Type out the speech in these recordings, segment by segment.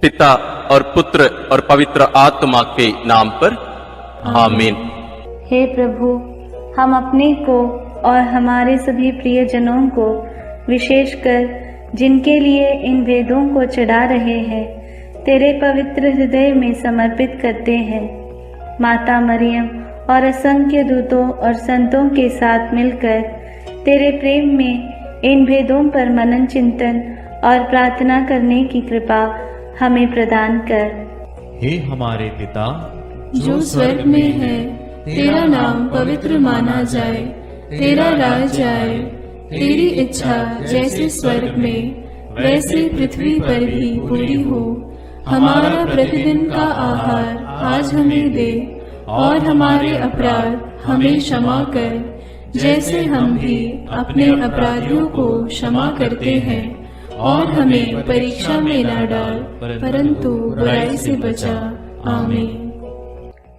पिता और पुत्र और पवित्र आत्मा के नाम पर आमीन। हे प्रभु, हम अपने को और हमारे सभी प्रियजनों को, विशेषकर जिनके लिए इन वेदों को चढ़ा रहे हैं, तेरे पवित्र हृदय में समर्पित करते हैं। माता मरियम और असंख्य दूतों और संतों के साथ मिलकर तेरे प्रेम में इन भेदों पर मनन चिंतन और प्रार्थना करने की कृपा हमें प्रदान कर। हे हमारे पिता जो स्वर्ग में है, तेरा नाम पवित्र माना जाए, तेरा राज आए, तेरी इच्छा जैसे स्वर्ग में वैसे पृथ्वी पर भी पूरी हो। हमारा प्रतिदिन का आहार आज हमें दे, और हमारे अपराध हमें क्षमा कर, जैसे हम भी अपने अपराधियों को क्षमा करते हैं, और हमें परीक्षा में न डाल, परंतु बुराई से बचा। आमीन।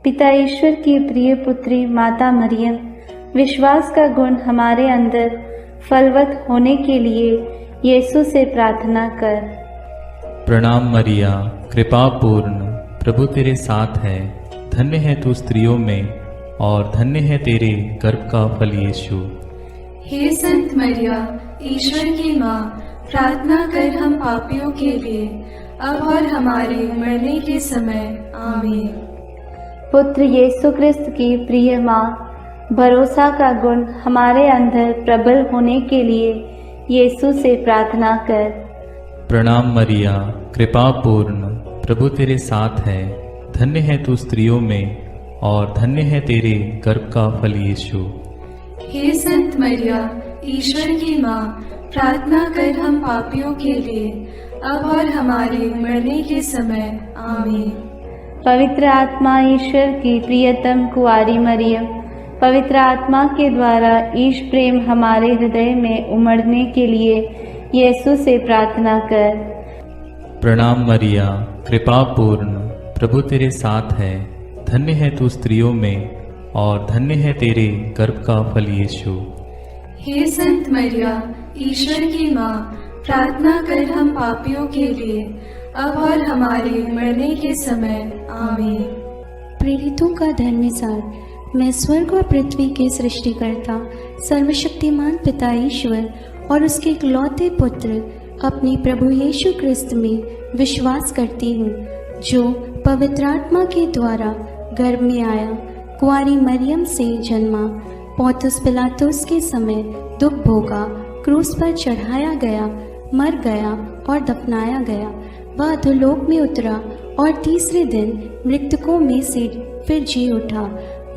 पिता ईश्वर की प्रिय पुत्री माता मरियम, विश्वास का गुण हमारे अंदर फलवत होने के लिए यीशु से प्रार्थना कर। प्रणाम मरिया, कृपा पूर्ण, प्रभु तेरे साथ है। धन्य है तू स्त्रियों में, और धन्य है तेरे गर्भ का फल यीशु। हे संत मरिया, ईश्वर की माँ, प्रार्थना कर हम पापियों के लिए, अब और हमारे मरने के समय। आमीन। पुत्र यीशु क्रिस्त की प्रिय माँ, भरोसा का गुण हमारे अंदर प्रबल होने के लिए यीशु से प्रार्थना कर। प्रणाम मरिया, कृपा पूर्ण, प्रभु तेरे साथ है। धन्य है तू स्त्रियों में, और धन्य है तेरे गर्भ का फल यीशु। हे संत मरिया, ईश्वर की माँ, प्रार्थना कर हम पापियों के लिए, अब और हमारे मरने के समय। आमीन। पवित्र आत्मा ईश्वर की प्रियतम कुआरी मरियम, पवित्र आत्मा के द्वारा ईश प्रेम हमारे हृदय में उमड़ने के लिए यीशु से प्रार्थना कर। प्रणाम मरिया, कृपा पूर्ण, प्रभु तेरे साथ है। धन्य है तू स्त्रियों में, और धन्य है तेरे गर्भ का फल यीशु। हे संत मरिया, ईश्वर की माँ, प्रार्थना कर हम पापियों के लिए, अब और हमारे मरने के समय। आमीन। प्रेरितों का धर्मसार। मैं स्वर्ग और पृथ्वी के सृष्टिकर्ता सर्वशक्तिमान पिता ईश्वर और उसके इकलौते पुत्र अपने प्रभु यीशु क्रिस्त में विश्वास करती हूँ, जो पवित्र आत्मा के द्वारा गर्भ में आया, कुंवारी मरियम से जन्मा, पौंतुस पिलातुस के समय दुख भोगा, क्रूस पर चढ़ाया गया, मर गया और दफनाया गया। वह अधोलोक में उतरा और तीसरे दिन मृतकों में से फिर जी उठा।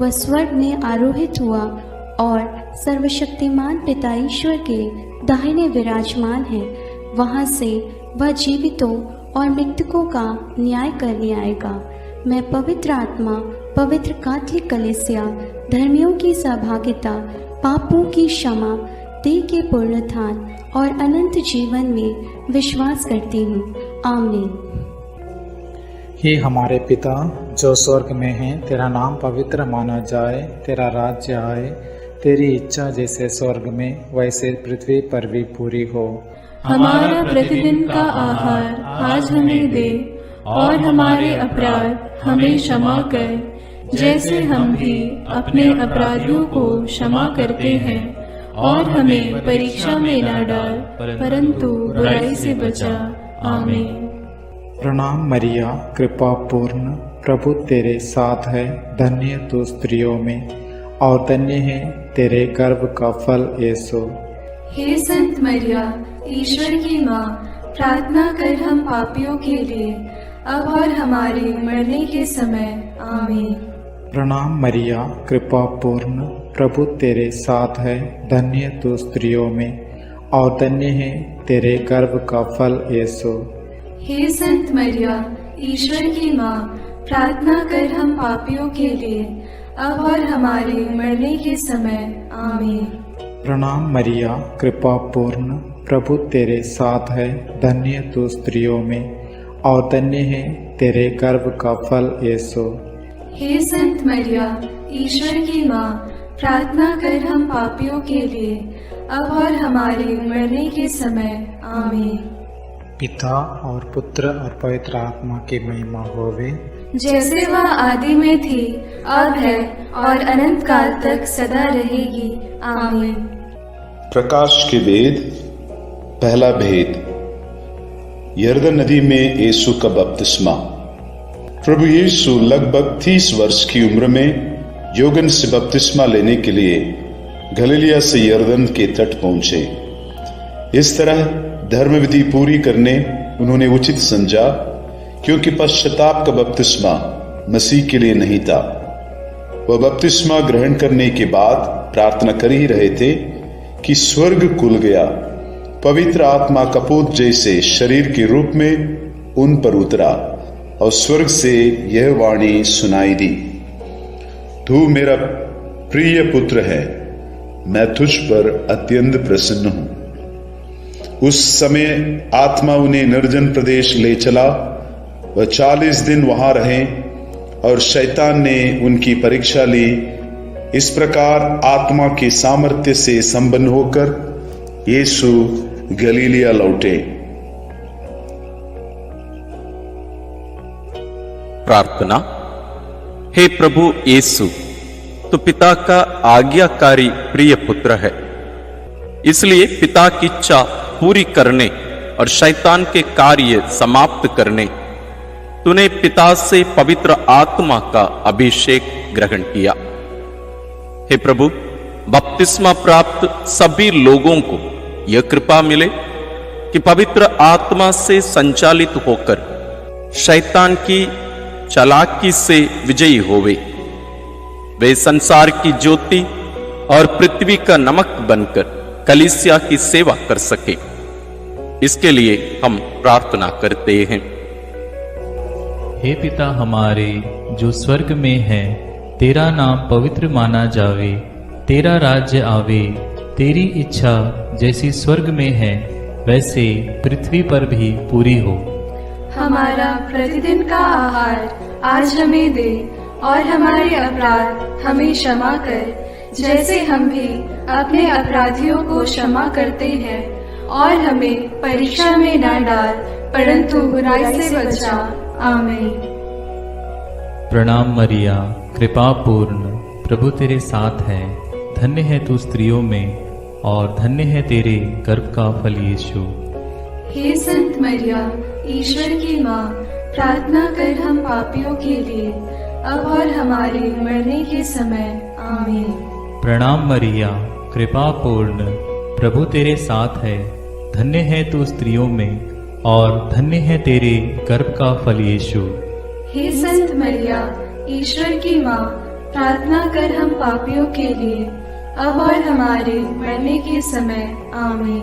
वह स्वर्ग में आरोहित हुआ और सर्वशक्तिमान पिता ईश्वर के दाहिने विराजमान है। वहाँ से वह जीवितों और मृतकों का न्याय करने आएगा। मैं पवित्र आत्मा, पवित्र कैथोलिक कलीसिया, धर्मियों की सहभागिता, पापों की क्षमा, देह के पुनरुत्थान और अनंत जीवन में विश्वास करती हूँ। आमीन। हे हमारे पिता जो स्वर्ग में है, तेरा नाम पवित्र माना जाए, तेरा राज्य आए, तेरी इच्छा जैसे स्वर्ग में वैसे पृथ्वी पर भी पूरी हो। हमारा प्रतिदिन का आहार आज हमें दे, और हमारे अपराध हमें क्षमा कर, जैसे हम भी अपने अपराधियों को क्षमा करते हैं, और हमें परीक्षा में न डाल, परंतु बुराई से बचा। आमीन। प्रणाम मरिया, कृपा पूर्ण, प्रभु तेरे साथ है। धन्य तू स्त्रियों में, और धन्य है तेरे गर्भ का फल यीशु। हे संत मरिया, ईश्वर की माँ, प्रार्थना कर हम पापियों के लिए, अब और हमारे मरने के समय। आमीन। प्रणाम मरिया, कृपा पूर्ण, प्रभु तेरे साथ है। धन्य तू स्त्रियों में, और धन्य है तेरे गर्भ का फल यीशु। हे संत मरिया, ईश्वर की माँ, प्रार्थना कर हम पापियों के लिए, अब और हमारे मरने के समय। आमीन। प्रणाम मरिया, कृपा पूर्ण, प्रभु तेरे साथ है। धन्य तू स्त्रियों में, और धन्य है तेरे गर्भ का फल यीशु। हे संत मरिया, ईश्वर की माँ, प्रार्थना कर हम पापियों के लिए, अब और हमारे मरने के समय। आमीन। पिता और पुत्र और पवित्र आत्मा की महिमा होवे, जैसे वह आदि में थी, अब है और अनंत काल तक सदा रहेगी। आमीन। प्रकाश के वेद। पहला भेद, यरदन नदी में यीशु का बपतिस्मा। प्रभु यीशु लगभग 30 वर्ष की उम्र में योगन से बपतिस्मा लेने के लिए गलीलिया से यरदन के तट पहुंचे। इस तरह धर्म विधि पूरी करने उन्होंने उचित समझा, क्योंकि पश्चाताप का बपतिस्मा मसीह के लिए नहीं था। वह बपतिस्मा ग्रहण करने के बाद प्रार्थना कर ही रहे थे कि स्वर्ग खुल गया। पवित्र आत्मा कपूत जैसे शरीर के रूप में उन पर उतरा और स्वर्ग से यह वाणी सुनाई दी, तू मेरा प्रिय पुत्र है, मैं तुझ पर अत्यंत प्रसन्न हूं। उस समय आत्मा उन्हें निर्जन प्रदेश ले चला। वह 40 दिन वहां रहे और शैतान ने उनकी परीक्षा ली। इस प्रकार आत्मा के सामर्थ्य से संपन्न होकर यीशु गलीलिया लौटे। प्रार्थना। हे प्रभु यीशु, तो पिता का आज्ञाकारी प्रिय पुत्र है, इसलिए पिता की इच्छा पूरी करने और शैतान के कार्य समाप्त करने तूने पिता से पवित्र आत्मा का अभिषेक ग्रहण किया। हे प्रभु, बपतिस्मा प्राप्त सभी लोगों को यह कृपा मिले कि पवित्र आत्मा से संचालित होकर शैतान की चालाकी से विजयी होवे। वे संसार की ज्योति और पृथ्वी का नमक बनकर कलीसिया की सेवा कर सके, इसके लिए हम प्रार्थना करते हैं। हे पिता हमारे जो स्वर्ग में है, तेरा नाम पवित्र माना जावे, तेरा राज्य आवे, तेरी इच्छा जैसी स्वर्ग में है वैसे पृथ्वी पर भी पूरी हो। हमारा प्रतिदिन का आहार आज हमें दे, और हमारे अपराध हमें क्षमा कर, जैसे हम भी अपने अपराधियों को क्षमा करते हैं, और हमें परीक्षा में न डाल, परंतु बुराई से बचा। आमीन। प्रणाम मरिया, कृपा पूर्ण, प्रभु तेरे साथ है, धन्य है तू स्त्रियों में और धन्य है तेरे गर्भ का फल यीशु। हे संत मरिया, ईश्वर की माँ, प्रार्थना कर हम पापियों के लिए, अब और हमारे मरने के समय। आमीन। प्रणाम मरिया, कृपा पूर्ण, प्रभु तेरे साथ है, धन्य है तू स्त्रियों में और धन्य है तेरे गर्भ का फल यीशु। हे संत मरिया, ईश्वर की माँ, प्रार्थना कर हम पापियों के लिए, अब और हमारे मरने के समय। आमीन।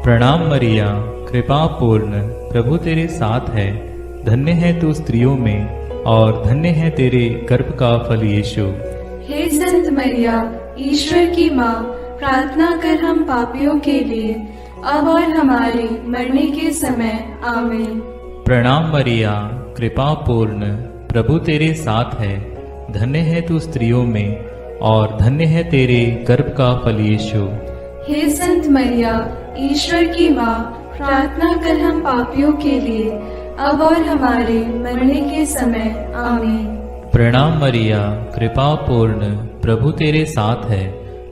प्रणाम मरिया, कृपा पूर्ण, प्रभु तेरे साथ है, धन्य है तू स्त्रियों में और धन्य है तेरे गर्भ का फल यीशु। हे संत मरिया, ईश्वर की माँ, प्रार्थना कर हम पापियों के लिए, अब और हमारे मरने के समय। आमीन। प्रणाम मरिया, कृपा पूर्ण, प्रभु तेरे साथ है, धन्य है तू स्त्रियों में और धन्य है तेरे गर्भ का फल यीशु। हे संत मरिया, ईश्वर की माँ, प्रार्थना कर हम पापियों के लिए, अब और हमारे मरने के समय। आमीन। प्रणाम मरिया, कृपा पूर्ण, प्रभु तेरे साथ है,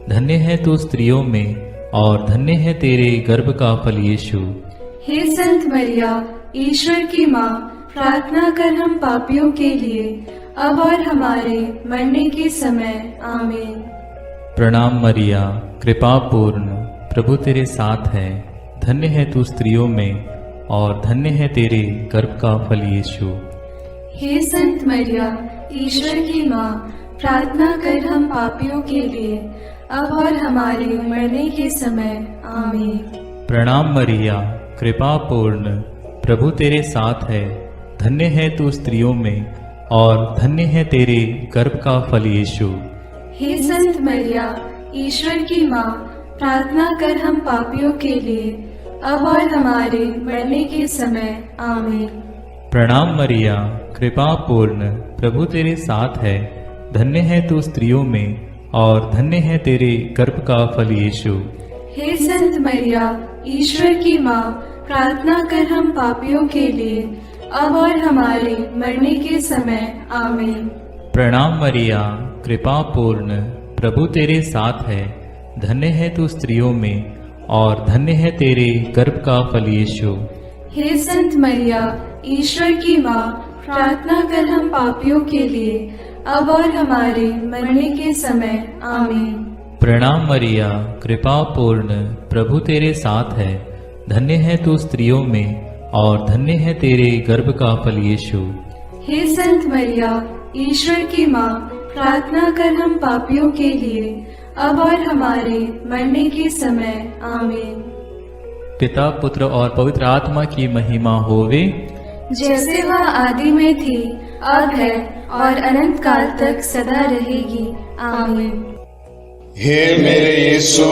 धन्य है तू स्त्रियों में और धन्य है तेरे गर्भ का फल यीशु। हे संत मरिया, ईश्वर की माँ, प्रार्थना कर हम पापियों के लिए, अब और हमारे मरने के समय। आमीन। प्रणाम मरिया, कृपा पूर्ण, प्रभु तेरे साथ है, धन्य है तू स्त्रियों में और धन्य है तेरे गर्भ का फल यीशु। हे संत मरिया, ईश्वर की माँ, प्रार्थना कर हम पापियों के लिए, अब और हमारे मरने के समय। आमीन। प्रणाम मरिया, कृपा पूर्ण, प्रभु तेरे साथ है, धन्य है तू स्त्रियों में और धन्य है तेरे गर्भ का फल यीशु। हे संत मरिया, ईश्वर की माँ, प्रार्थना कर हम पापियों के लिए, अब और हमारे मरने के समय। आमीन। प्रणाम मरिया, कृपा पूर्ण, प्रभु तेरे साथ है, धन्य है तू स्त्रियों में और धन्य है तेरे गर्भ का फल यीशु। हे संत मरिया, ईश्वर की माँ, प्रार्थना कर हम पापियों के लिए अब और हमारे मरने के समय आमीन। प्रणाम मरिया, कृपा पूर्ण, प्रभु तेरे साथ है। धन्य है तू स्त्रियों में और धन्य है तेरे गर्भ का फल यीशु। हे संत मरिया, ईश्वर की माँ, प्रार्थना कर हम पापियों के लिए अब और हमारे मरने के समय आमीन। प्रणाम मरिया, कृपा पूर्ण, प्रभु तेरे साथ है। धन्य है तू स्त्रियों में और धन्य है तेरे गर्भ का फल यीशु। हे संत मरिया, ईश्वर की माँ, प्रार्थना कर हम पापियों के लिए अब और हमारे मरने के समय आमीन। पिता, पुत्र और पवित्र आत्मा की महिमा होवे, जैसे वह आदि में थी, अब है और अनंत काल तक सदा रहेगी आमीन। हे मेरे यीशु,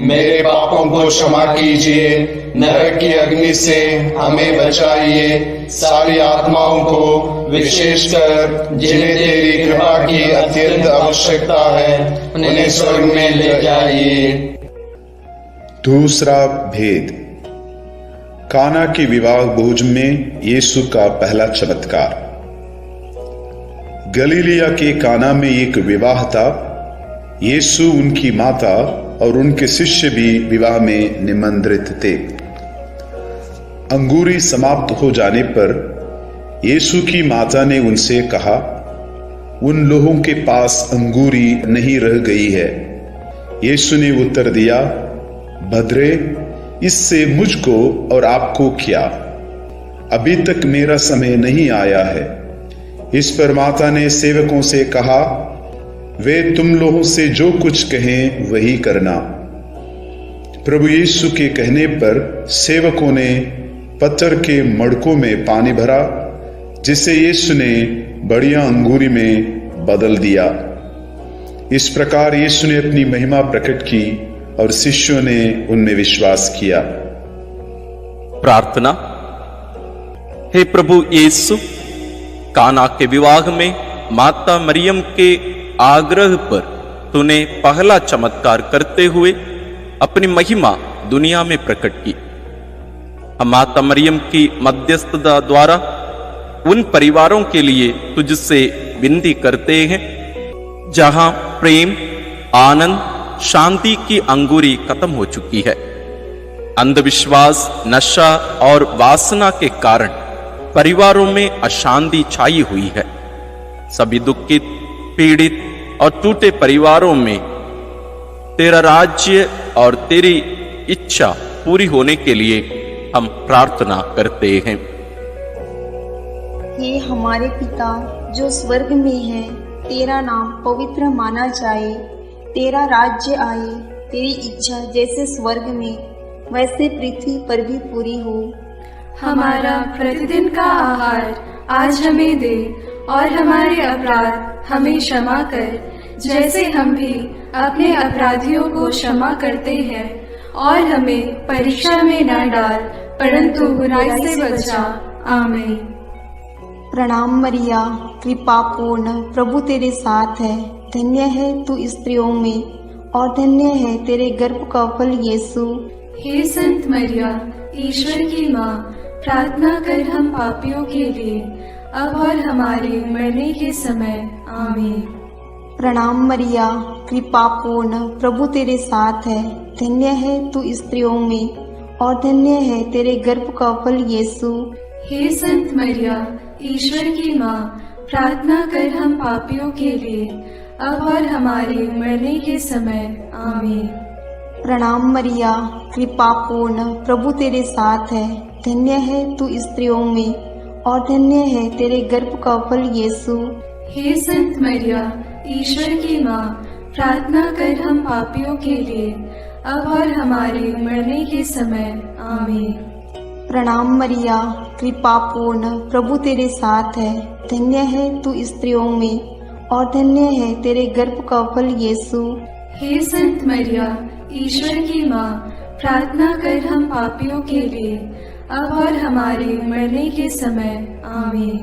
मेरे पापों को क्षमा कीजिए, नरक की अग्नि से हमें बचाइए, सारी आत्माओं को, विशेषकर जिन्हें तेरी कृपा की अत्यंत आवश्यकता है, उन्हें स्वर्ग में ले जाइए। दूसरा भेद, काना के विवाह भोज में यीशु का पहला चमत्कार। गलीलिया के काना में एक विवाह था। यीशु, उनकी माता और उनके शिष्य भी विवाह में निमंत्रित थे। अंगूरी समाप्त हो जाने पर यीशु की माता ने उनसे कहा, उन लोगों के पास अंगूरी नहीं रह गई है। यीशु ने उत्तर दिया, भद्रे, इससे मुझको और आपको क्या? अभी तक मेरा समय नहीं आया है। इस पर माता ने सेवकों से कहा, वे तुम लोगों से जो कुछ कहें वही करना। प्रभु यीशु के कहने पर सेवकों ने पत्थर के मड़कों में पानी भरा, जिसे यीशु ने बढ़िया अंगूरी में बदल दिया। इस प्रकार यीशु ने अपनी महिमा प्रकट की और शिष्यों ने उनमें विश्वास किया। प्रार्थना। हे प्रभु यीशु, काना के विवाह में माता मरियम के आग्रह पर तूने पहला चमत्कार करते हुए अपनी महिमा दुनिया में प्रकट की। हम माता मरियम की मध्यस्थता द्वारा उन परिवारों के लिए तुझसे विनती करते हैं जहां प्रेम, आनंद, शांति की अंगूरी खत्म हो चुकी है। अंधविश्वास, नशा और वासना के कारण परिवारों में अशांति छाई हुई है। सभी दुखित, पीड़ित और टूटे परिवारों में तेरा राज्य और तेरी इच्छा पूरी होने के लिए हम प्रार्थना करते हैं। हे हमारे पिता जो स्वर्ग में है, तेरा नाम पवित्र माना जाए, तेरा राज्य आए, तेरी इच्छा जैसे स्वर्ग में वैसे पृथ्वी पर भी पूरी हो। हमारा प्रतिदिन का आहार आज हमें दे और हमारे अपराध हमें क्षमा कर, जैसे हम भी अपने अपराधियों को क्षमा करते हैं, और हमें परीक्षा में न डाल, परंतु बुराई से बचा। आमीन। प्रणाम मरिया, कृपा पूर्ण, प्रभु तेरे साथ है। धन्य है तू स्त्रियों में और धन्य है तेरे गर्भ का फल यीशु। हे संत मरिया, ईश्वर की माँ, प्रार्थना कर हम पापियों के लिए अब और हमारे मरने के समय। आमीन। प्रणाम मरिया, कृपा पूर्ण, प्रभु तेरे साथ है। धन्य है तू स्त्रियों में और धन्य है तेरे गर्भ का फल यीशु। हे संत मरिया, ईश्वर की माँ, प्रार्थना कर हम पापियों के लिए अब और हमारे मरने के समय। आमीन। प्रणाम मरिया, कृपा पूर्ण, प्रभु तेरे साथ है। धन्य है तू स्त्रियों में और धन्य है तेरे गर्भ का फल यीशु। हे संत मरिया, ईश्वर की माँ, प्रार्थना कर हम पापियों के लिए अब और हमारे मरने के समय। आमीन। प्रणाम मरिया, कृपा पूर्ण, प्रभु तेरे साथ है। धन्य है तू स्त्रियों में और धन्य है तेरे गर्भ का फल यीशु। हे संत मरिया, ईश्वर की माँ, प्रार्थना कर हम पापियों के लिए अब और हमारे मरने के समय। आमीन।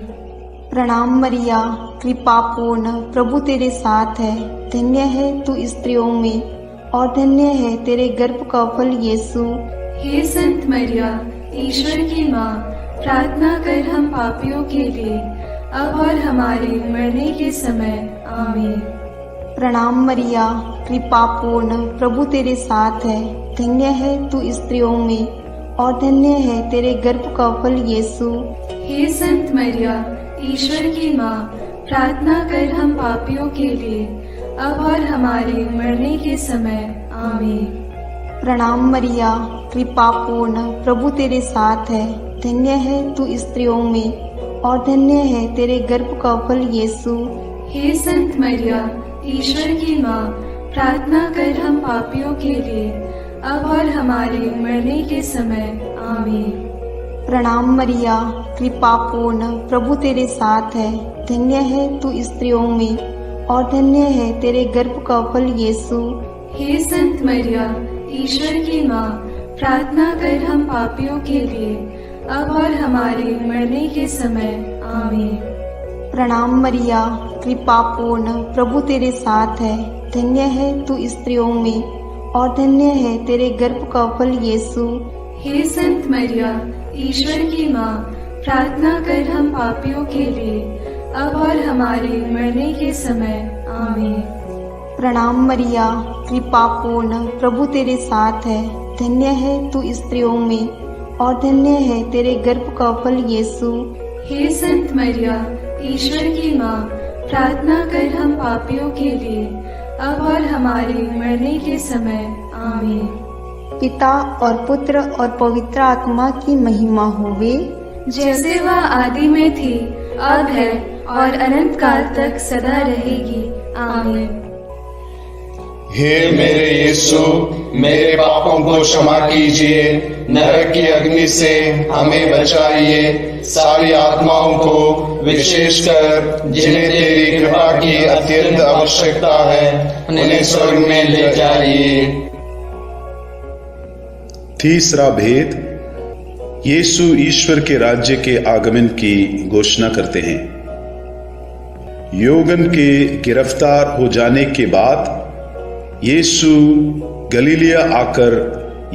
प्रणाम मरिया, कृपा पूर्ण, प्रभु तेरे साथ है। धन्य है तू स्त्रियों में और धन्य है तेरे गर्भ का फल यीशु। हे संत मरिया, ईश्वर की माँ, प्रार्थना कर हम पापियों के लिए, अब और हमारे मरने के समय। आमीन। प्रणाम मरिया, कृपा पूर्ण, प्रभु तेरे साथ है। धन्य है तू स्त्रियों में और धन्य है तेरे गर्भ का फल यीशु। हे संत मरिया, ईश्वर की माँ, प्रार्थना कर हम पापियों के लिए, अब और हमारे मरने के समय। आमीन। प्रणाम मरिया, कृपा पूर्ण, प्रभु तेरे साथ है। धन्य है तू स्त्रियों में और धन्य है तेरे गर्भ का फल यीशु। हे संत मरिया, ईश्वर की माँ, प्रार्थना कर हम पापियों के लिए, अब और हमारे मरने के समय। आमीन। प्रणाम मरिया, कृपा पूर्ण, प्रभु तेरे साथ है। धन्य है तू स्त्रियों में और धन्य है तेरे गर्भ का फल यीशु। हे संत मरिया, ईश्वर की माँ, प्रार्थना कर हम पापियों के लिए, अब और हमारे मरने के समय। आमीन। प्रणाम मरिया, कृपा पूर्ण, प्रभु तेरे साथ है। धन्य है तू स्त्रियों में और धन्य है तेरे गर्भ का फल यीशु। हे संत मरिया, ईश्वर की माँ, प्रार्थना कर हम पापियों के लिए, अब और हमारे मरने के समय। आमीन। प्रणाम मरिया, कृपा पूर्ण, प्रभु तेरे साथ है। धन्य है तू स्त्रियों में और धन्य है तेरे गर्भ का फल यीशु। हे संत मरिया, ईश्वर की माँ, प्रार्थना कर हम पापियों के लिए, अब और हमारे मरने के समय। आमीन। पिता और पुत्र और पवित्र आत्मा की महिमा होवे, जैसे वह आदि में थी, अब है और अनंत काल तक सदा रहेगी। आमीन। हे मेरे यीशु, मेरे पापों को क्षमा कीजिए, नरक की अग्नि से हमें बचाइए, सारी आत्माओं को विशेषकर जिन्हें तेरी कृपा की अत्यंत आवश्यकता है, उन्हें स्वर्ग में ले जाइए। तीसरा भेद, यीशु ईश्वर के राज्य के आगमन की घोषणा करते हैं। यौवन के गिरफ्तार हो जाने के बाद यीशु गलीलिया आकर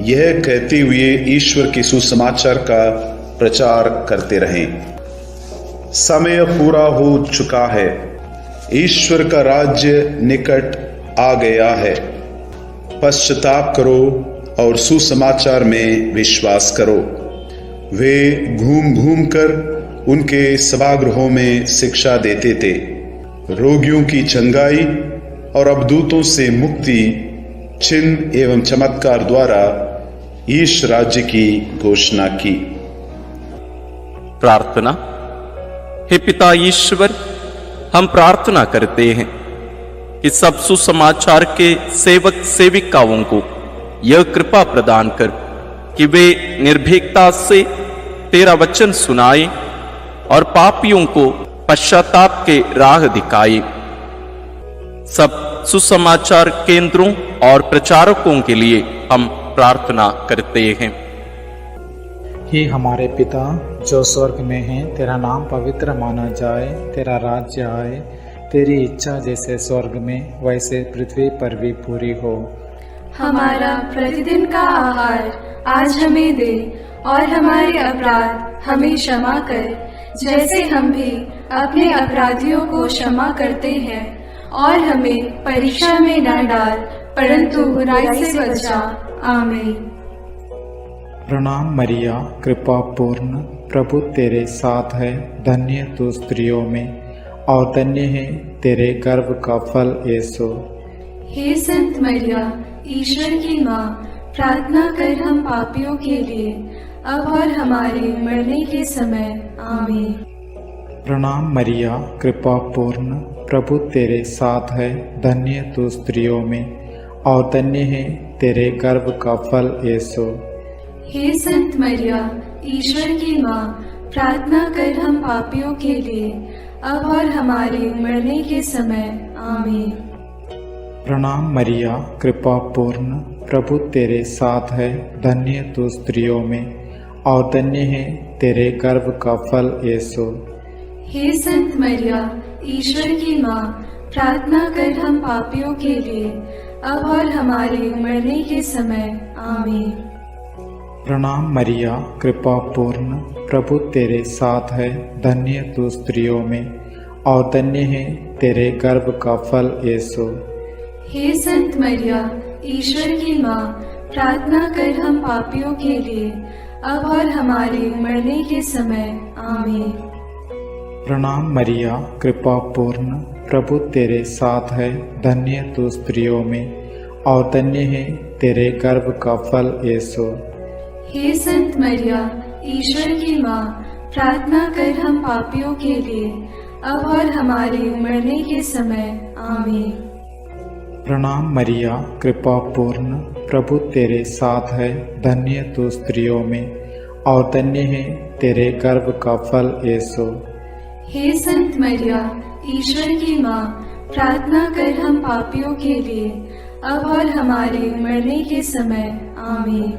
यह कहते हुए ईश्वर के सुसमाचार का प्रचार करते रहे, समय पूरा हो चुका है, ईश्वर का राज्य निकट आ गया है, पश्चाताप करो और सुसमाचार में विश्वास करो। वे घूम घूम कर उनके सभागृहों में शिक्षा देते थे, रोगियों की चंगाई और अवधूतों से मुक्ति, चिन्ह एवं चमत्कार द्वारा ईश राज्य की घोषणा की। प्रार्थना। हे पिता ईश्वर, हम प्रार्थना करते हैं कि सब सुसमाचार के सेवक सेविकाओं को यह कृपा प्रदान कर कि वे निर्भीकता से तेरा वचन सुनाए और पापियों को पश्चाताप के राह दिखाए। सब सुसमाचार केंद्रों और प्रचारकों के लिए हम प्रार्थना करते हैं। हे हमारे पिता जो स्वर्ग में है, तेरा नाम पवित्र माना जाए, तेरा राज्य आए, तेरी इच्छा जैसे स्वर्ग में वैसे पृथ्वी पर भी पूरी हो। हमारा प्रतिदिन का आहार आज हमें दे और हमारे अपराध हमें क्षमा कर, जैसे हम भी अपने अपराधियों को क्षमा करते हैं, और हमें परीक्षा में न डाल, परंतु बुराई से बचा। आमीन। प्रणाम मरिया, कृपा पूर्ण, प्रभु तेरे साथ है। धन्य तू स्त्रियों में और धन्य है तेरे गर्भ का फल यीशु। हे संत मरिया, ईश्वर की माँ, प्रार्थना कर हम पापियों के लिए, अब और हमारे मरने के समय। आमीन। प्रणाम मरिया, कृपा पूर्ण, प्रभु तेरे साथ है। धन्य तू स्त्रियों में और धन्य है तेरे गर्भ का फल यीशु। हे संत मरिया, ईश्वर की माँ, प्रार्थना कर हम पापियों के लिए, अब और हमारे मरने के समय। आमीन। प्रणाम मरिया, कृपा पूर्ण, प्रभु तेरे साथ है। धन्य तू स्त्रियों में और धन्य है तेरे गर्भ का फल यीशु। हे संत मरिया, ईश्वर की माँ, प्रार्थना कर हम पापियों के लिए, अब और हमारे मरने के समय। आमीन। प्रणाम मरिया, कृपा पूर्ण, प्रभु तेरे साथ है, धन्य तू स्त्रियों में और धन्य है तेरे गर्भ का फल यीशु। हे संत मरिया, ईश्वर की माँ, प्रार्थना कर हम पापियों के लिए, अब और हमारे मरने के समय। आमीन। प्रणाम मरिया, कृपा पूर्ण, प्रभु तेरे साथ है, धन्य तू स्त्रियों में और धन्य है तेरे गर्भ का फल यीशु। हे संत मरिया, ईश्वर की माँ, प्रार्थना कर हम पापियों के लिए, अब और हमारे मरने के समय। आमीन। प्रणाम मरिया, कृपा पूर्ण, प्रभु तेरे साथ है, धन्य तू स्त्रियों में और धन्य है तेरे गर्भ का फल यीशु। हे संत मरिया, ईश्वर की माँ, प्रार्थना कर हम पापियों के लिए, अब और हमारे मरने के समय। आमीन।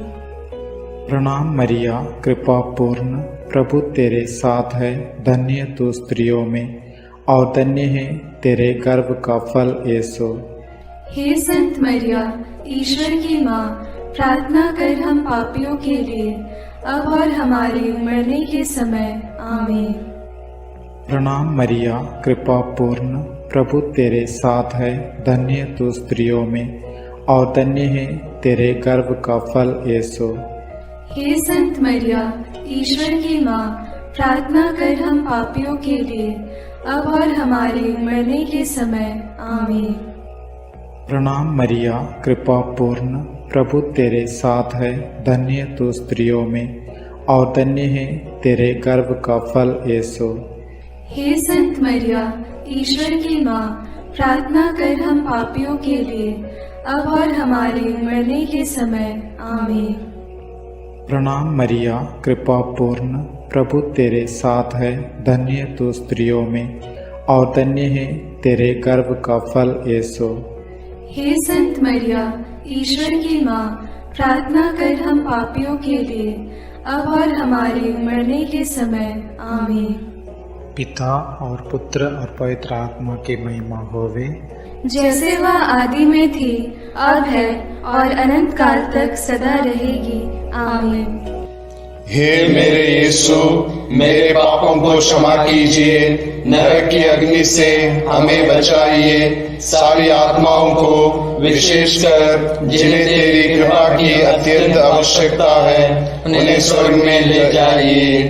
प्रणाम मरिया, कृपा पूर्ण, प्रभु तेरे साथ है, धन्य तू स्त्रियों में और धन्य है तेरे गर्भ का फल यीशु। हे संत मरिया, ईश्वर की माँ, प्रार्थना कर हम पापियों के लिए, अब और हमारे मरने के समय। आमीन। प्रणाम मरिया, कृपा पूर्ण, प्रभु तेरे साथ है, धन्य तू स्त्रियों में और धन्य है तेरे गर्भ का फल यीशु। हे संत मरिया, ईश्वर की माँ, प्रार्थना कर हम पापियों के लिए, अब और हमारे मरने के समय। आमीन। प्रणाम मरिया, कृपा पूर्ण, प्रभु तेरे साथ है, धन्य तू स्त्रियों में और धन्य है तेरे गर्भ का फल यीशु। हे संत मरिया, ईश्वर की माँ, प्रार्थना कर हम पापियों के लिए, अब और हमारे मरने के समय। आमीन। प्रणाम मरिया, कृपा पूर्ण, प्रभु तेरे साथ है, धन्य तू स्त्रियों में और धन्य है तेरे गर्भ का फल यीशु। हे संत मरिया, ईश्वर की माँ, प्रार्थना कर हम पापियों के लिए, अब और हमारे मरने के समय। आमीन। पिता और पुत्र और पवित्र आत्मा की महिमा होवे, जैसे वह आदि में थी, अब है और अनंत काल तक सदा रहेगी। आमीन। हे मेरे यीशु, मेरे पापों को क्षमा कीजिए, नरक की अग्नि से हमें बचाइए, सारी आत्माओं को विशेषकर जिन्हें तेरी कृपा की अत्यंत आवश्यकता है, उन्हें स्वर्ग में ले जाइए।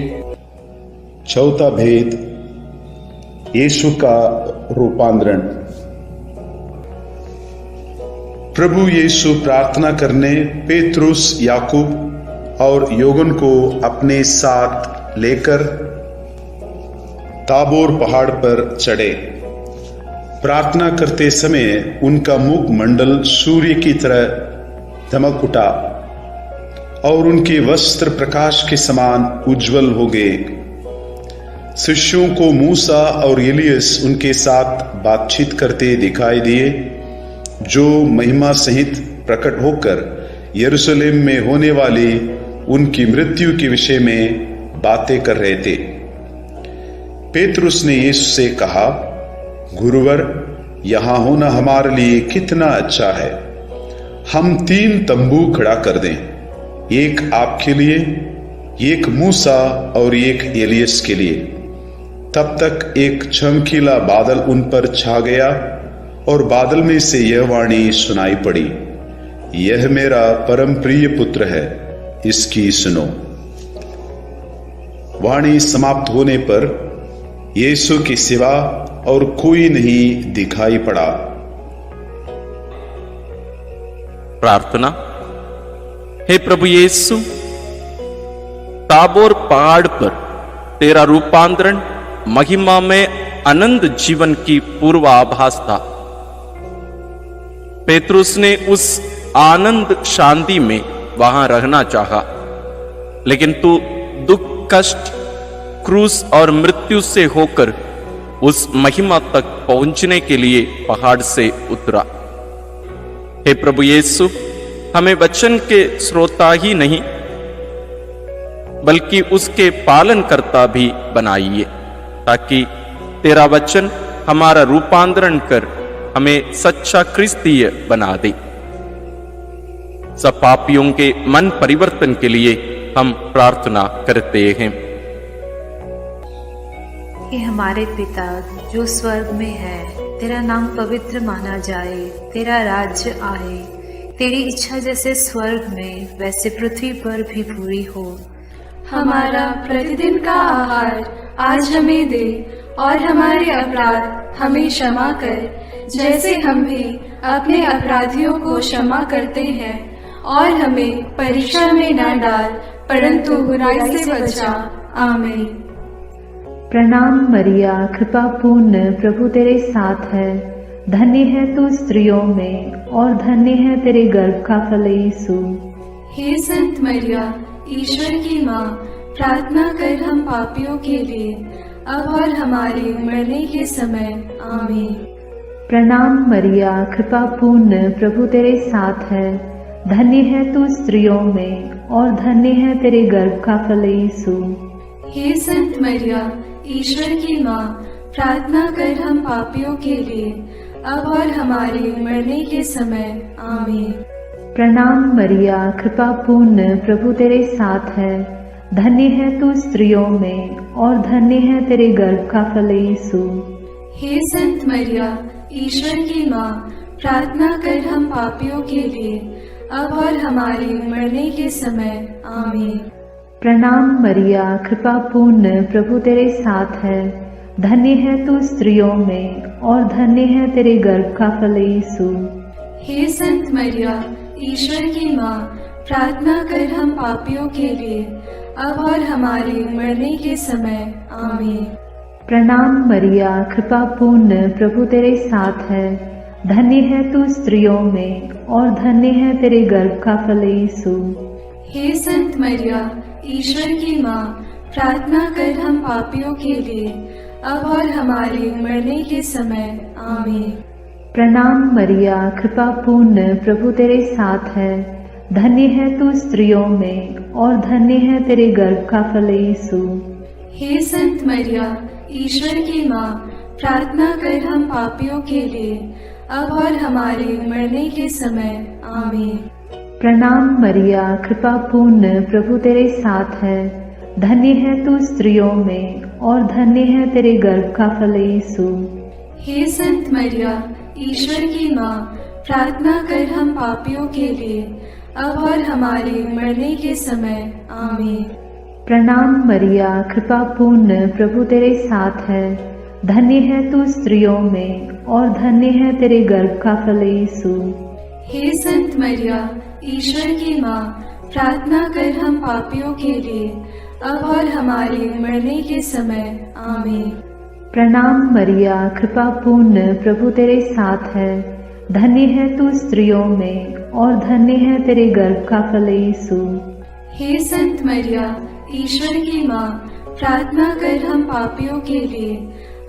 चौथा भेद, यीशु का रूपांतरण। प्रभु यीशु प्रार्थना करने पेत्रुस, याकूब और योगन को अपने साथ लेकर ताबोर पहाड़ पर चढ़े। प्रार्थना करते समय उनका मुख मंडल सूर्य की तरह दमक उठा और उनके वस्त्र प्रकाश के समान उज्जवल हो गए। शिष्यों को मूसा और एलियस उनके साथ बातचीत करते दिखाई दिए, जो महिमा सहित प्रकट होकर यरूशलेम में होने वाली उनकी मृत्यु के विषय में बातें कर रहे थे। पेतरुस ने यीशु से कहा, गुरुवर, यहां होना हमारे लिए कितना अच्छा है। हम 3 तंबू खड़ा कर दें, एक आपके लिए, एक मूसा और एक एलियस के लिए। तब तक एक चमकीला बादल उन पर छा गया और बादल में से यह वाणी सुनाई पड़ी, यह मेरा परम प्रिय पुत्र है, इसकी सुनो। वाणी समाप्त होने पर यीशु के सिवा और कोई नहीं दिखाई पड़ा। प्रार्थना। हे प्रभु यीशु, ताबोर पहाड़ पर तेरा रूपांतरण महिमा में अनंत जीवन की पूर्वाभास था। पेतरुस ने उस आनंद शांति में वहां रहना चाहा, लेकिन तू दुख, कष्ट, क्रूस और मृत्यु से होकर उस महिमा तक पहुंचने के लिए पहाड़ से उतरा। हे प्रभु यीशु, हमें वचन के श्रोता ही नहीं बल्कि उसके पालनकर्ता भी बनाइए, ताकि तेरा वचन हमारा रूपांतरण कर हमें सच्चा क्रिस्तीय बना दे। सब पापियों के मन परिवर्तन के लिए हम प्रार्थना करते हैं। कि हमारे पिता जो स्वर्ग में है, तेरा नाम पवित्र माना जाए, तेरा राज्य आए, तेरी इच्छा जैसे स्वर्ग में वैसे पृथ्वी पर भी पूरी हो। हमारा प्रतिदिन का आहार आज हमें दे, और हमारे अपराध हमें क्षमा कर, जैसे हम भी अपने अपराधियों को क्षमा करते हैं, और हमें परीक्षा में न डाल, परंतु बुराई से बचा। आमीन। प्रणाम मरिया, कृपा पूर्ण, प्रभु तेरे साथ है। धन्य है तू स्त्रियों में, और धन्य है तेरे गर्भ का फल यीशु। हे संत मरिया, ईश्वर की माँ, प्रार्थना कर हम पापियों के लिए, अब और हमारे मरने के समय। आमीन। प्रणाम मरिया, कृपा पूर्ण, प्रभु तेरे साथ है। धन्य है तू स्त्रियों में, और धन्य है तेरे गर्भ का फल यीशु। हे संत मरिया, ईश्वर की माँ, प्रार्थना कर हम पापियों के लिए, अब और हमारे मरने के समय। आमीन। प्रणाम मरिया, कृपा पूर्ण, प्रभु तेरे साथ है। धन्य है तू स्त्रियों में, और धन्य है तेरे गर्भ का फल यीशु। हे संत मरिया, ईश्वर की माँ, प्रार्थना कर हम पापियों के लिए, अब और हमारे मरने के समय। आमीन। प्रणाम मरिया, कृपा पूर्ण, प्रभु तेरे साथ है। धन्य है तू स्त्रियों में, और धन्य है तेरे गर्भ का फल यीशु। हे संत मरिया, ईश्वर की माँ, प्रार्थना कर हम पापियों के लिए, अब और हमारे मरने के समय। आमीन। प्रणाम मरिया, कृपा पूर्ण, प्रभु तेरे साथ है। धन्य है तू स्त्रियों में, और धन्य है तेरे गर्भ का फल यीशु। हे संत मरिया, ईश्वर की माँ, प्रार्थना कर हम पापियों के लिए, अब और हमारे मरने के समय। आमीन। प्रणाम मरिया, कृपा पूर्ण, प्रभु तेरे साथ है। धन्य है तू स्त्रियों में, और धन्य है तेरे गर्भ का फल यीशु। हे संत मरिया, ईश्वर की माँ, प्रार्थना कर हम पापियों के लिए, अब और हमारे मरने के समय। आमीन। प्रणाम मरिया, कृपा पूर्ण, प्रभु तेरे साथ है। धन्य है तू स्त्रियों में, और धन्य है तेरे गर्भ का फल यीशु। हे संत मरिया, ईश्वर की माँ, प्रार्थना कर हम पापियों के लिए, अब और हमारे मरने के समय। आमीन। प्रणाम मरिया, कृपा पूर्ण, प्रभु तेरे साथ है। धन्य है तू स्त्रियों में, और धन्य है तेरे गर्भ का फल यीशु। हे संत मरिया, ईश्वर की माँ, प्रार्थना कर हम पापियों के लिए, अब और हमारे मरने के समय। आमीन। प्रणाम मरिया, कृपा पूर्ण, प्रभु तेरे साथ है। धन्य है तू स्त्रियों में, और धन्य है तेरे गर्भ का फल यीशु। हे संत मरिया, ईश्वर की माँ, प्रार्थना कर हम पापियों के लिए,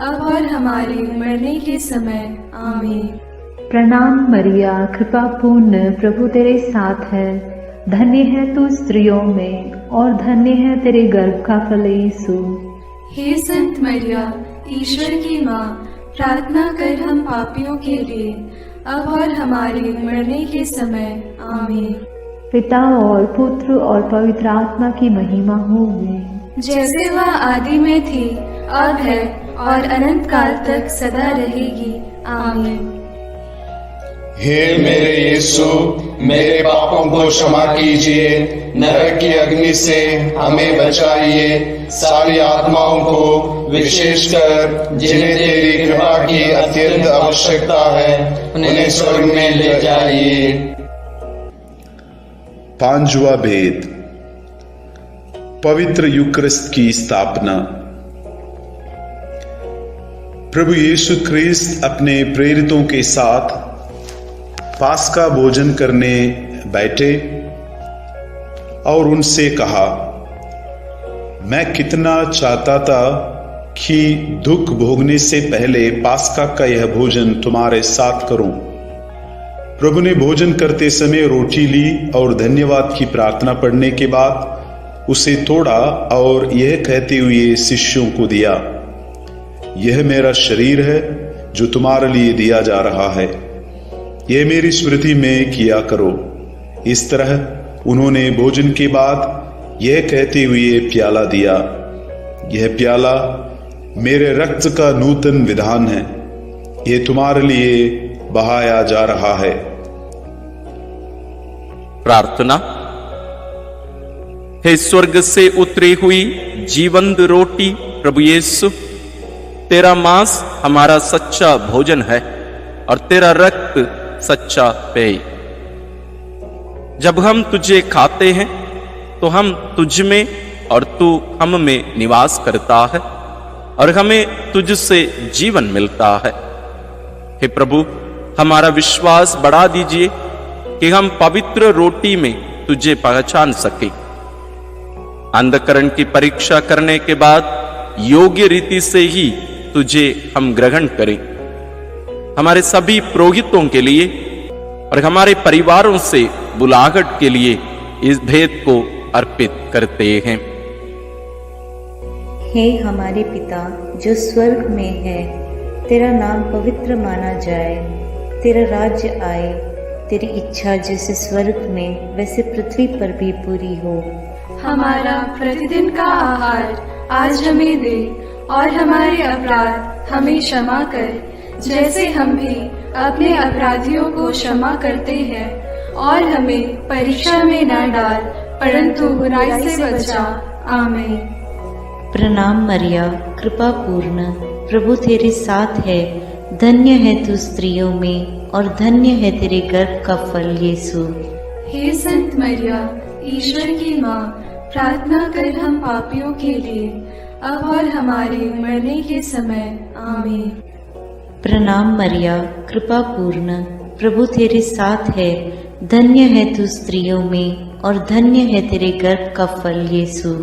अब और हमारे मरने के समय। आमीन। प्रणाम मरिया, कृपा पूर्ण, प्रभु तेरे साथ है। धन्य है तू स्त्रियों में, और धन्य है तेरे गर्भ का फल यीशु। हे संत मरिया, ईश्वर की माँ, प्रार्थना कर हम पापियों के लिए, अब और हमारे मरने के समय। आमीन। पिता और पुत्र और पवित्र आत्मा की महिमा होगी, जैसे वह आदि में थी, अब है, और अनंत काल तक सदा रहेगी। आमीन। हे मेरे यीशु, मेरे पापों को क्षमा कीजिए, नरक की अग्नि से हमें बचाइए, सारी आत्माओं को, विशेषकर जिन्हें तेरी कृपा की अत्यंत आवश्यकता है, उन्हें स्वर्ग में ले जाइए। पांचवा भेद, पवित्र यूकरिस्त की स्थापना। प्रभु यीशु ख्रिस्त अपने प्रेरितों के साथ पास्का भोजन करने बैठे और उनसे कहा, मैं कितना चाहता था कि दुख भोगने से पहले पास्का का यह भोजन तुम्हारे साथ करूं। प्रभु ने भोजन करते समय रोटी ली और धन्यवाद की प्रार्थना पढ़ने के बाद उसे तोड़ा और यह कहते हुए शिष्यों को दिया, यह मेरा शरीर है जो तुम्हारे लिए दिया जा रहा है, यह मेरी स्मृति में किया करो। इस तरह उन्होंने भोजन के बाद यह कहते हुए प्याला दिया, यह प्याला मेरे रक्त का नूतन विधान है, यह तुम्हारे लिए बहाया जा रहा है। प्रार्थना। हे स्वर्ग से उतरी हुई जीवंत रोटी प्रभु यीशु, तेरा मांस हमारा सच्चा भोजन है और तेरा रक्त सच्चा पेय। जब हम तुझे खाते हैं तो हम तुझ में और तू हम में निवास करता है और हमें तुझसे जीवन मिलता है। हे प्रभु, हमारा विश्वास बढ़ा दीजिए कि हम पवित्र रोटी में तुझे पहचान सके। अंधकरण की परीक्षा करने के बाद योग्य रीति से ही तुझे हम ग्रहण करें। हमारे सभी पुरोहितों के लिए और हमारे परिवारों से बुलाहट के लिए इस भेद को अर्पित करते हैं। हे हमारे पिता जो स्वर्ग में है, तेरा नाम पवित्र माना जाए, तेरा राज्य आए, तेरी इच्छा जैसे स्वर्ग में वैसे पृथ्वी पर भी पूरी हो। हमारा प्रतिदिन का आहार आज हमें दे और हमारे अपराध हमें क्षमा कर, जैसे हम भी अपने अपराधियों को क्षमा करते हैं, और हमें परीक्षा में न डाल परंतु बुराई से बचा। आमीन। प्रणाम मरिया, कृपा पूर्ण, प्रभु तेरे साथ है, धन्य है तू स्त्रियों में और धन्य है तेरे गर्भ का फल यीशु। हे संत मरिया, ईश्वर की माँ, प्रार्थना कर हम पापियों के लिए, अब और हमारे मरने के समय। आमीन। प्रणाम मरिया, कृपा पूर्ण, प्रभु तेरे साथ है, धन्य है तू स्त्रियों में और धन्य है तेरे गर्भ का फल यीशु।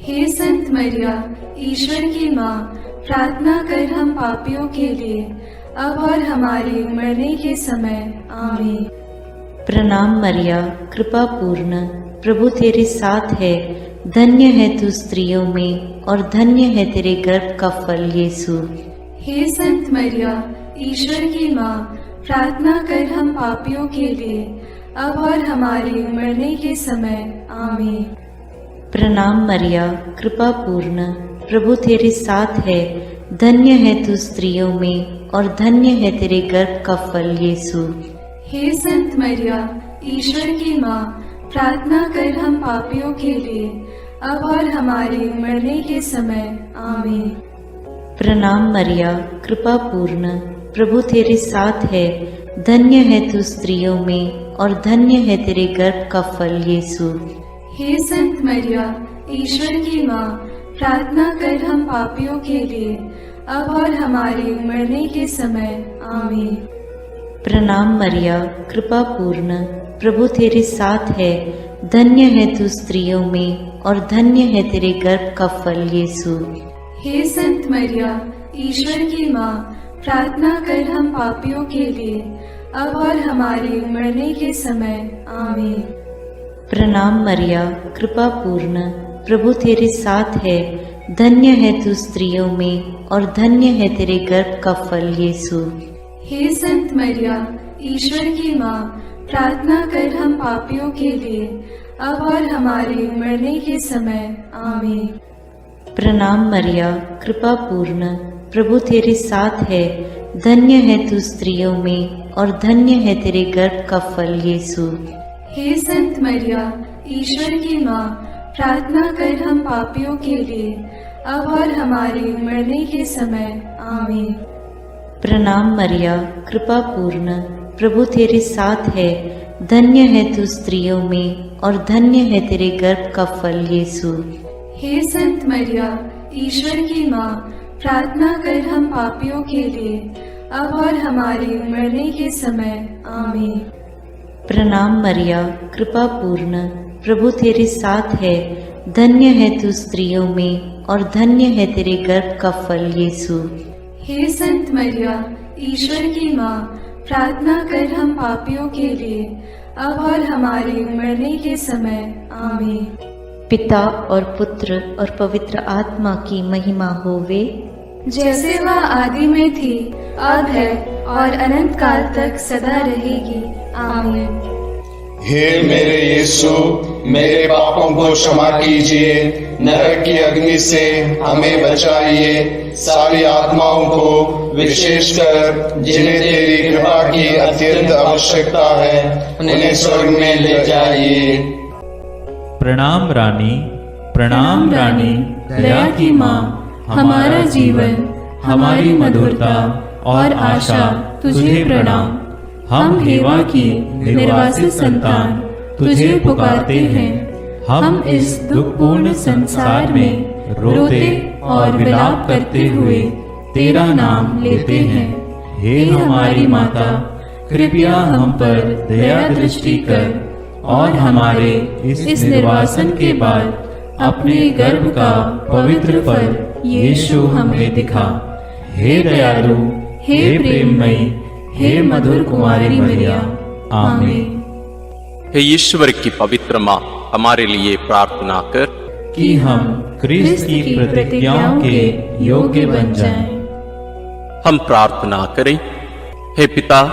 हे संत मरिया, ईश्वर की माँ, प्रार्थना कर हम पापियों के लिए, अब और हमारे मरने के समय। आमीन। प्रणाम मरिया, कृपा पूर्ण, प्रभु तेरे साथ है, धन्य है तू स्त्रियों में और धन्य है तेरे गर्भ का फल यीशु। हे संत मरिया, ईश्वर की माँ, प्रार्थना कर हम पापियों के लिए, अब और हमारे मरने के समय। आमीन। प्रणाम मरिया, कृपा पूर्ण, प्रभु तेरे साथ है, धन्य है तू स्त्रियों में और धन्य है तेरे गर्भ का फल यीशु। हे संत मरिया, ईश्वर की माँ, प्रार्थना कर हम पापियों के लिए, अब और हमारे मरने के समय। आमीन। प्रणाम मरिया, कृपा पूर्ण, प्रभु तेरे साथ है, धन्य है तू स्त्रियों में और धन्य है तेरे गर्भ का फल यीशु। हे संत मरिया, ईश्वर की माँ, प्रार्थना कर हम पापियों के लिए, अब और हमारे मरने के समय। आमीन। प्रणाम मरिया, कृपा पूर्ण, प्रभु तेरे साथ है, धन्य है तू स्त्रियों में और धन्य है तेरे गर्भ का फल यीशु। हे संत मरिया, ईश्वर की माँ, प्रार्थना कर हम पापियों के लिए, अब और हमारे मरने के समय। आमीन। प्रणाम मरिया, कृपा पूर्ण, प्रभु तेरे साथ है, धन्य है तू स्त्रियों में और धन्य है तेरे गर्भ का फल यीशु। हे संत मरिया, ईश्वर की माँ, प्रार्थना कर हम पापियों के लिए, अब और हमारे मरने के समय। आमीन। प्रणाम मरिया, कृपा पूर्ण, प्रभु तेरे साथ है, धन्य है तू स्त्रियों में और धन्य है तेरे गर्भ का फल यीशु। हे संत मरिया, ईश्वर की माँ, प्रार्थना कर हम पापियों के लिए, अब और हमारे मरने के समय। आमीन। प्रणाम मरिया, कृपा पूर्ण, प्रभु तेरे साथ है, धन्य है तू स्त्रियों में और धन्य है तेरे गर्भ का फल यीशु। हे संत मरिया, ईश्वर की माँ, प्रार्थना कर हम पापियों के लिए, अब और हमारे मरने के समय। आमीन। प्रणाम मरिया, कृपा पूर्ण, प्रभु तेरे साथ है, धन्य है तू स्त्रियों में और धन्य है तेरे गर्भ का फल यीशु। हे संत मरिया, ईश्वर की माँ, प्रार्थना कर हम पापियों के लिए, अब और हमारे मरने के समय। आमीन। पिता और पुत्र और पवित्र आत्मा की महिमा होवे, जैसे वह आदि में थी, अब है और अनंत काल तक सदा रहेगी। आमीन। हे मेरे यीशु, मेरे पापों को क्षमा कीजिए, नरक की अग्नि से हमें बचाइए, सारी आत्माओं को विशेषकर जिन्हें तेरी कृपा की अत्यंत आवश्यकता है उन्हें स्वर्ग में ले जाइए। प्रणाम रानी, प्रणाम रानी, दया की माँ, हमारा जीवन, हमारी मधुरता और आशा तुझे प्रणाम। हम हेवा की निर्वासित संतान तुझे पुकारते हैं। हम इस दुखपूर्ण संसार में रोते और विलाप करते हुए तेरा नाम लेते हैं। हे हमारी माता, कृपया हम पर दया दृष्टि कर और हमारे इस निर्वासन के बाद अपने गर्भ का पवित्र फल यीशु हमें दिखा। हे दयालु, हे प्रेममयी, हे मधुर कुमारी मरिया, आमीन। हे ईश्वर की पवित्र माँ, हमारे लिए प्रार्थना कर कि हम क्रिस्त की प्रतिज्ञाओं के योग्य बन जाएं। हम प्रार्थना करें। हे पिता,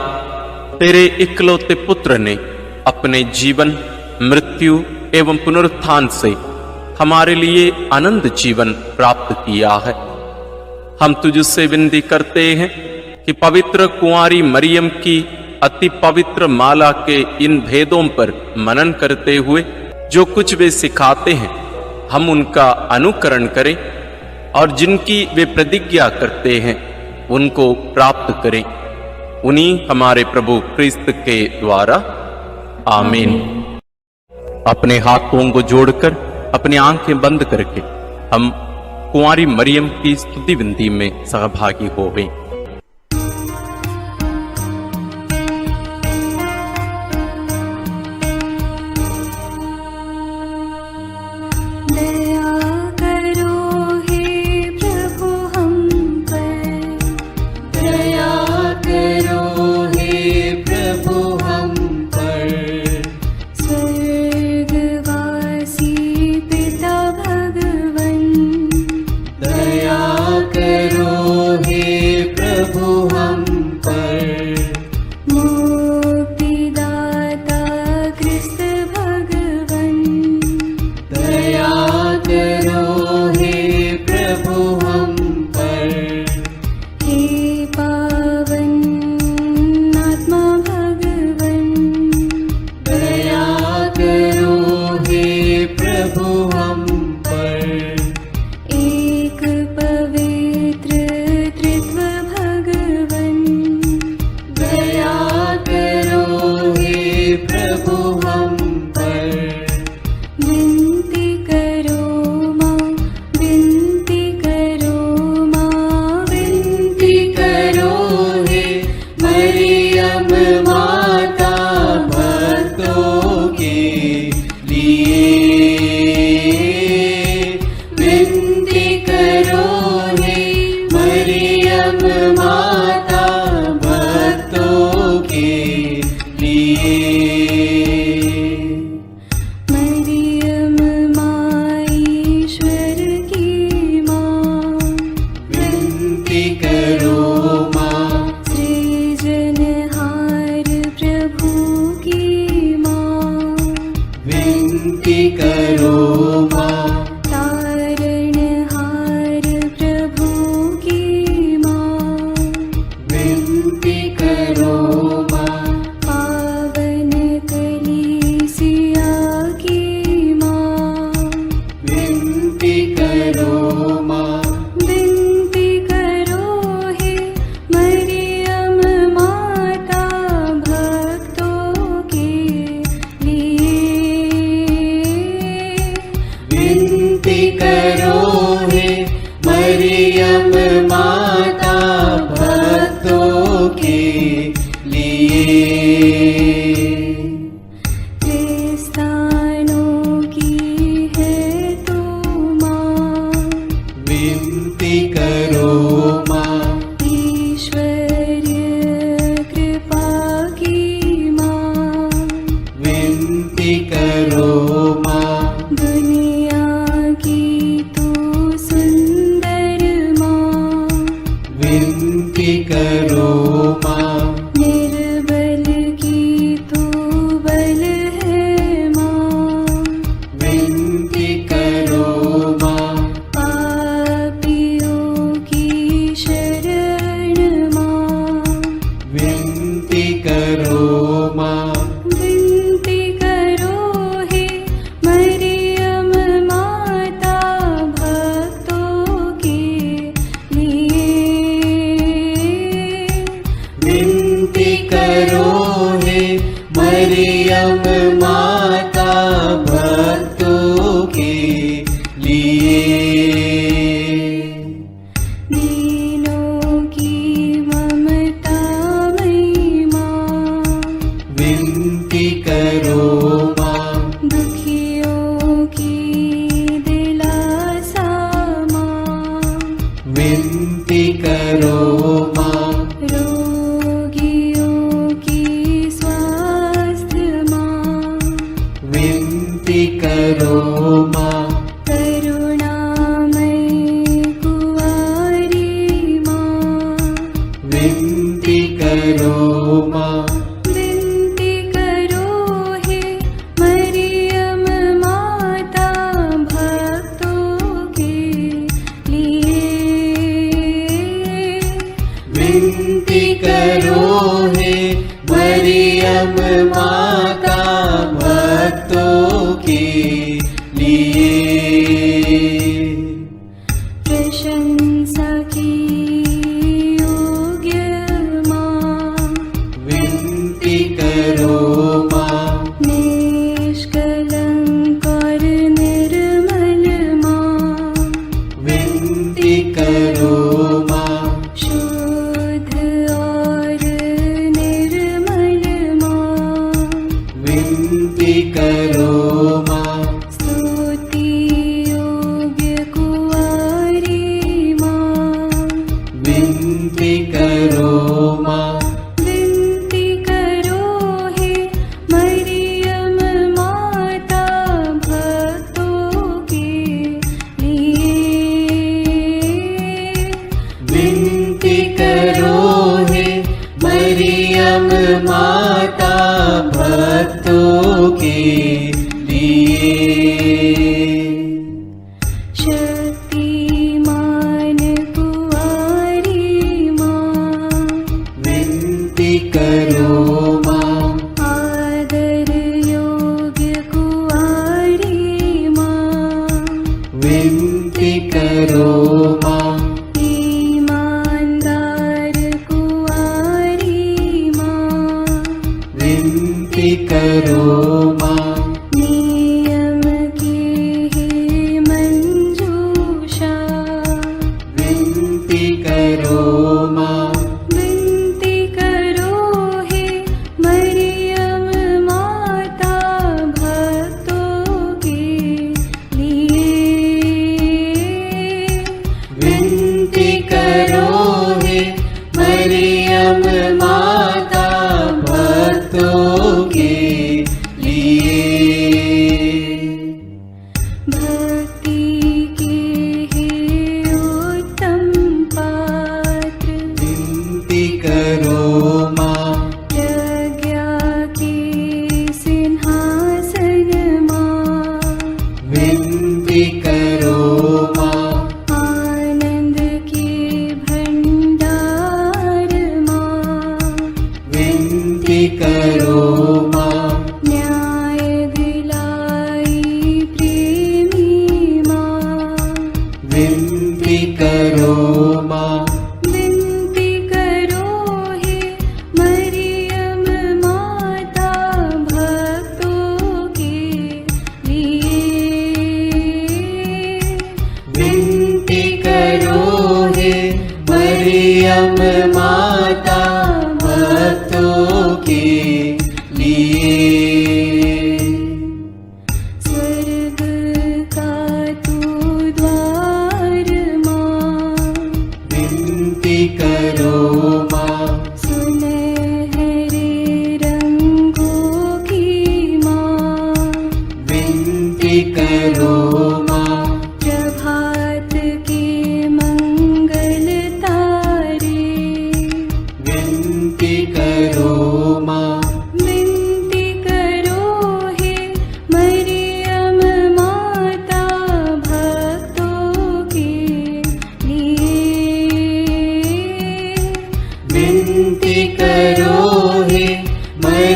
तेरे इकलौते पुत्र ने अपने जीवन, मृत्यु एवं पुनरुत्थान से हमारे लिए आनंद जीवन प्राप्त किया है। हम तुझसे विनती करते हैं कि पवित्र कुंवारी मरियम की अति पवित्र माला के इन भेदों पर मनन करते हुए जो कुछ वे सिखाते हैं, हम उनका अनुकरण करें और जिनकी वे प्रतिज्ञा करते हैं उनको प्राप्त करें। उन्हीं हमारे प्रभु क्रिस्त के द्वारा, आमीन। अपने हाथों को जोड़कर अपनी आंखें बंद करके हम कुंवारी मरियम की स्तुति विनती में सहभागी हो गए। निर्बल की तू बल है। विनती करो माँ, विनती करो हे मरियम माता भक्तों के लिए। विनती करो हे मरियम माता भक्तों के लिए। दीनों की ममता मई माँ, विनती करो माँ, दुखियों की दिलासा माँ, विनती करो माँ, रोगियों की स्वास्थ्य माँ, विनती करो माँ, करुणामयी कुंवारी माँ, विनती करो माँ, विनती करो हे मरियम माता भक्तों के लिए। विनती करो हे मरियम माता भक्तों के लिए। प्रशंसा की योग्य माँ, विनती करो माँ, निष्कलंक और निर्मल माँ, विनती करो माँ, शुद्ध और निर्मल माँ, विनती करो माँ, स्तुति योग्य कुंवारी माँ, विनती करो माँ, विनती करो हे मरियम माता भक्तों के लिए। विनती करो हे मरियम माता भक्तों के लिए। शक्तिमान कुंवारी माँ, विनती करो माँ, आदर योग्य कुंवारी माँ, विनती करो माँ, ईमानदार कुंवारी माँ, विनती करो माँ, नियम की हे मंजूषा, विनती करो माँ, विनती करो हे मरियम माता भक्तों के लिए। विनती करो हे मरियम माता भक्तों के लिए। भक्ति के हे उत्तम पात्र, विनती करो माँ, प्रज्ञा के सिंहासन माँ, विनती करो माँ, आनंद के भंडार माँ, विनती करो माँ, न्याय दिलाई प्रेमी माँ, विनती करो माँ, विनती करो हे मरियम माता भक्तों के लिए। विनती करो हे मरियम माता भक्तों के लिए। स्वर्ग का तू द्वार माँ, विनती करो माँ, सुनहरे रंगों की माँ, विनती करो माँ, प्रभात के मंगल तारे, विनती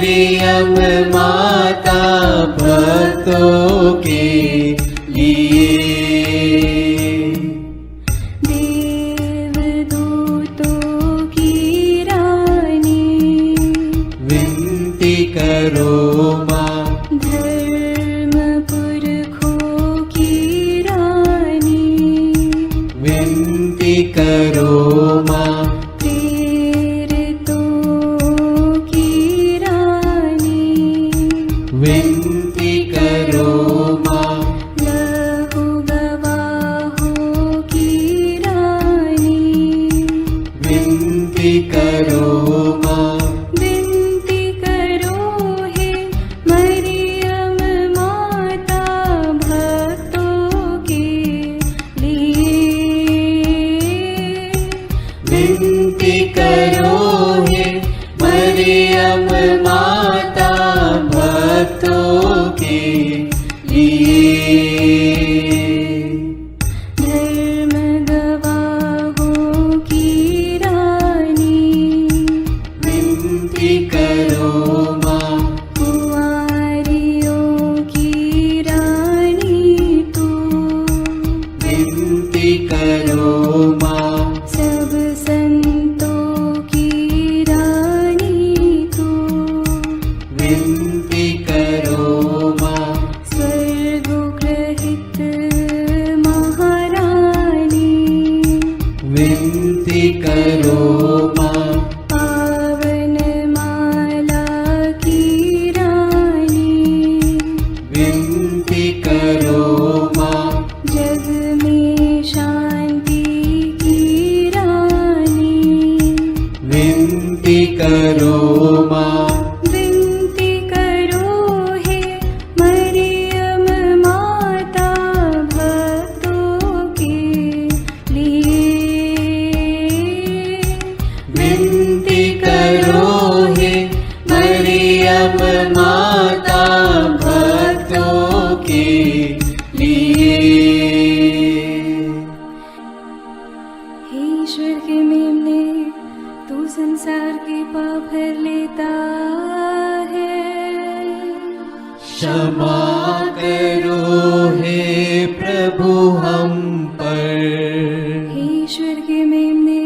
मरियम माता भक्तों के लिए। देवदूतों की रानी विनती करो माँ, धर्म पुरखों की रानी विनती करो माँ, विनती करो माँ, लहू गवाहों की रानी विनती करो माँ, विनती करो हे मरियम माता भक्तों के लिए। विनती करो हे मरियम माता भक्तों के लिए। धर्म गवाहों की रानी विनती करो माँ, कुंवारियों की रानी तू विनती करो माँ, सब संतों की रानी तू विनती करो माँ, स्वर्गोग्रहित महारानी विनती करो माँ, पावन माला की रानी विनती करो माँ, जग में शांति की रानी विनती करो माँ, विनती करो हे मरियम माता भक्तों के लिए। विनती करो हे मरियम माता भक्तों के लिए। हे ईश्वर के मेमने, तू संसार के पाप हर लेता है। क्षमा करो हे प्रभु हम पर, हे ईश्वर के मेमने,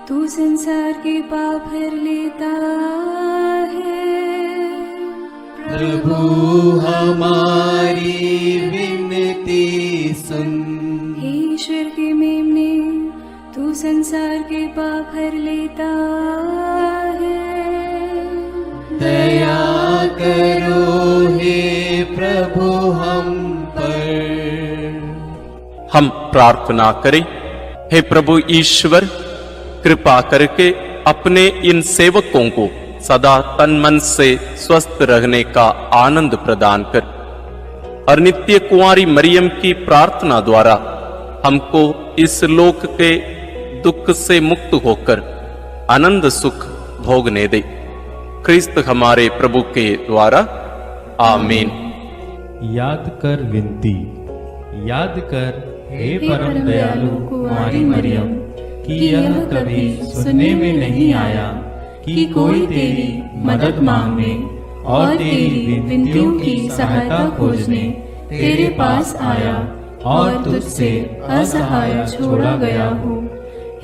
तू संसार के पाप हर लेता है। प्रभु हमारी विनती सुन, हे ईश्वर के मेमने, तू संसार के पाप हर लेता है। दया करो हे प्रभु हम पर। हम प्रार्थना करें। हे प्रभु ईश्वर, कृपा करके अपने इन सेवकों को सदा तन मन से स्वस्थ रहने का आनंद प्रदान कर और नित्य कुंवारी मरियम की प्रार्थना द्वारा हमको इस लोक के दुख से मुक्त होकर आनंद सुख भोगने दे। क्रिस्त हमारे प्रभु के द्वारा आमीन। याद कर विनती, याद कर हे परम दयालु कुंवारी मरियम, कि यह कभी सुनने में नहीं आया कि कोई तेरी मदद मांगने और तेरी विनतियों की सहायता खोजने तेरे पास आया और तुझसे असहाय छोड़ा गया हूँ।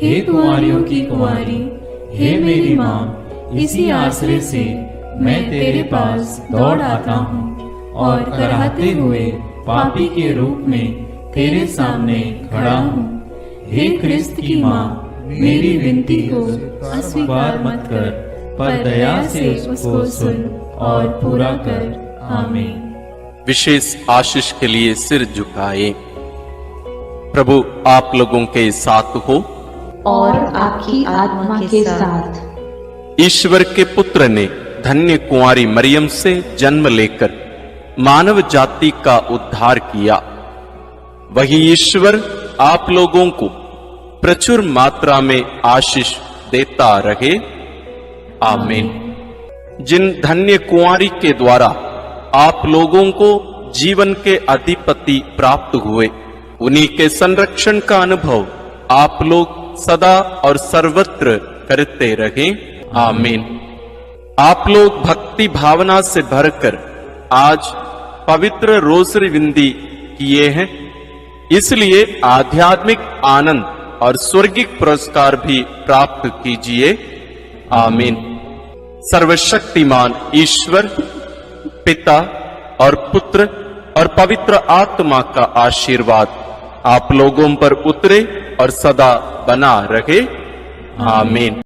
हे कुंवारियों की कुंवारी, हे मेरी माँ, इसी आश्रय से मैं तेरे पास दौड़ आता हूँ और कराहते हुए पापी के रूप में तेरे सामने खड़ा हूँ। हे क्रिस्त की माँ, मेरी विनती को अस्वीकार मत कर, पर दया से उसको सुन और पूरा कर। आमीन। विशेष आशीष के लिए सिर झुकाए। प्रभु आप लोगों के साथ हो और आपकी आत्मा के साथ। ईश्वर के पुत्र ने धन्य कुंवारी मरियम से जन्म लेकर मानव जाति का उद्धार किया। वही ईश्वर आप लोगों को प्रचुर मात्रा में आशीष देता रहे। आमीन। जिन धन्य कुंवारी के द्वारा आप लोगों को जीवन के अधिपति प्राप्त हुए, उन्हीं के संरक्षण का अनुभव आप लोग सदा और सर्वत्र करते रहें। आमीन। आप लोग भक्ति भावना से भरकर आज पवित्र रोसरी विंदी किए हैं, इसलिए आध्यात्मिक आनंद और स्वर्गिक पुरस्कार भी प्राप्त कीजिए। आमीन। सर्वशक्तिमान ईश्वर पिता और पुत्र और पवित्र आत्मा का आशीर्वाद आप लोगों पर उतरे और सदा बना रहे। आमीन।